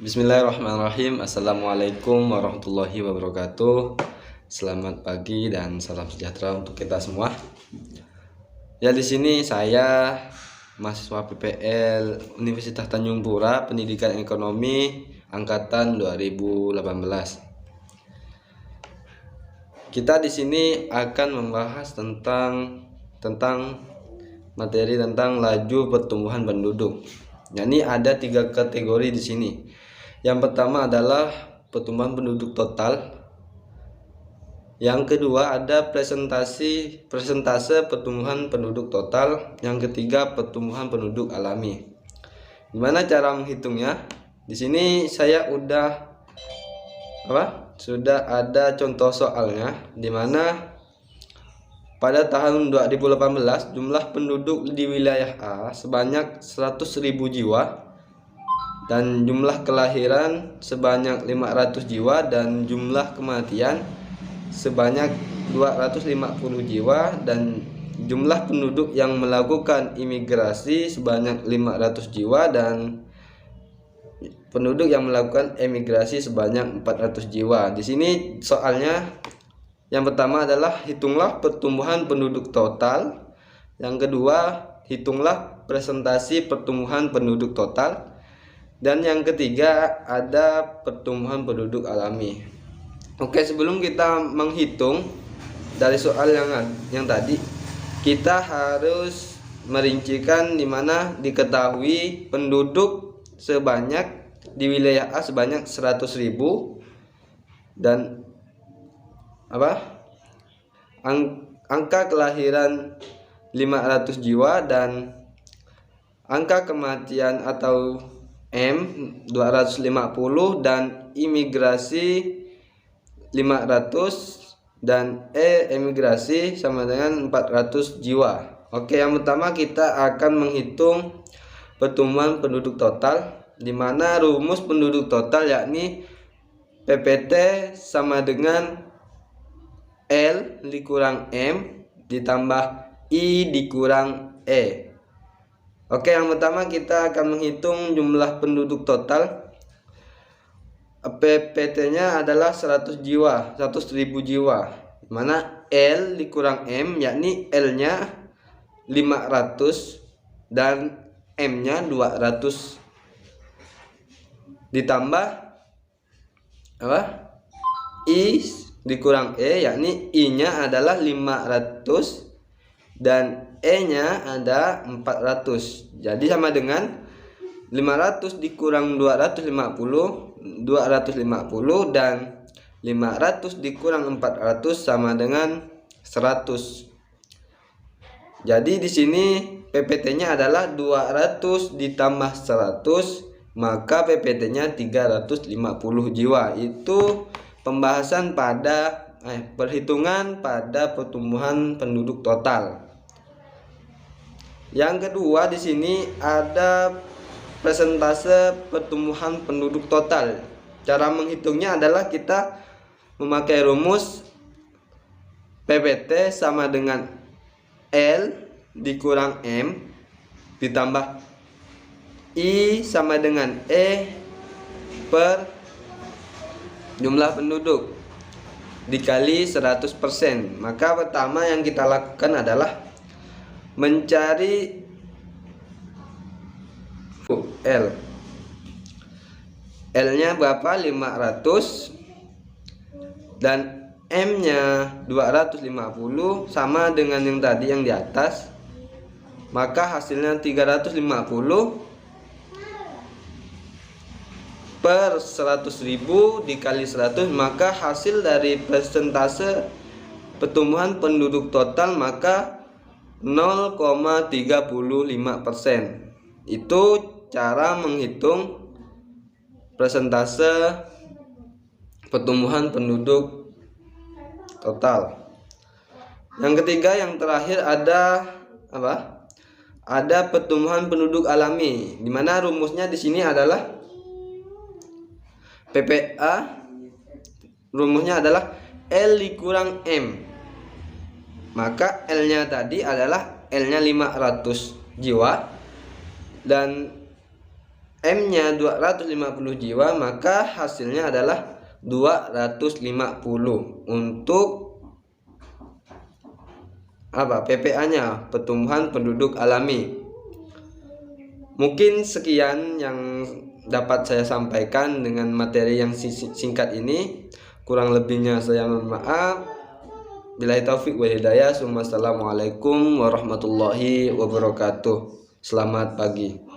Bismillahirrahmanirrahim. Assalamualaikum warahmatullahi wabarakatuh. Selamat pagi dan salam sejahtera untuk kita semua. Ya, di sini saya mahasiswa PPL Universitas Tanjung Pura, Pendidikan Ekonomi angkatan 2018. Kita di sini akan membahas tentang materi tentang laju pertumbuhan penduduk. Jadi ada 3 kategori di sini. Yang pertama adalah pertumbuhan penduduk total. Yang kedua ada presentase pertumbuhan penduduk total. Yang ketiga pertumbuhan penduduk alami. Gimana cara menghitungnya? Di sini saya sudah ada contoh soalnya, di mana pada tahun 2018 jumlah penduduk di wilayah A sebanyak 100.000 jiwa dan jumlah kelahiran sebanyak 500 jiwa dan jumlah kematian sebanyak 250 jiwa dan jumlah penduduk yang melakukan imigrasi sebanyak 500 jiwa dan penduduk yang melakukan emigrasi sebanyak 400 jiwa. Di sini soalnya yang pertama adalah hitunglah pertumbuhan penduduk total. Yang kedua, hitunglah presentasi pertumbuhan penduduk total. Dan yang ketiga ada pertumbuhan penduduk alami. Oke, sebelum kita menghitung dari soal yang tadi, kita harus merincikan di mana diketahui penduduk sebanyak di wilayah A sebanyak 100.000 dan angka kelahiran 500 jiwa dan angka kematian atau M 250 dan imigrasi 500 dan E emigrasi sama dengan 400 jiwa. Oke, yang pertama kita akan menghitung pertumbuhan penduduk total, di mana rumus penduduk total yakni PPT sama dengan L dikurang M ditambah I dikurang E. Oke, yang pertama kita akan menghitung jumlah penduduk total. PPT-nya adalah 100.000 jiwa, mana L dikurang M yakni L-nya 500 dan M-nya 200 ditambah I dikurang E yakni I-nya adalah 500 dan E-nya ada 400. Jadi sama dengan 500 dikurang 250 dan 500 dikurang 400 sama dengan 100. Jadi di sini PPT-nya adalah 200 ditambah 100, maka PPT-nya 350 jiwa. Itu pembahasan pada perhitungan pada pertumbuhan penduduk total. Yang kedua di sini ada presentase pertumbuhan penduduk total. Cara menghitungnya adalah kita memakai rumus PPT sama dengan L dikurang M ditambah I sama dengan E per jumlah penduduk dikali 100%. Maka pertama yang kita lakukan adalah mencari L-nya berapa? 500 dan M-nya 250 sama dengan yang tadi yang di atas. Maka hasilnya 350 per 100.000 dikali 100, maka hasil dari persentase pertumbuhan penduduk total maka 0,35%. Itu cara menghitung persentase pertumbuhan penduduk total. Yang ketiga, yang terakhir ada Ada pertumbuhan penduduk alami, di mana rumusnya di sini adalah PPA. Rumusnya adalah L dikurang M. Maka L-nya tadi adalah L-nya 500 jiwa dan M-nya 250 jiwa, maka hasilnya adalah 250 untuk apa? PPA-nya, pertumbuhan penduduk alami. Mungkin sekian yang dapat saya sampaikan dengan materi yang singkat ini. Kurang lebihnya saya mohon maaf. Billahi taufik wal hidayah. Assalamualaikum warahmatullahi wabarakatuh. Selamat pagi.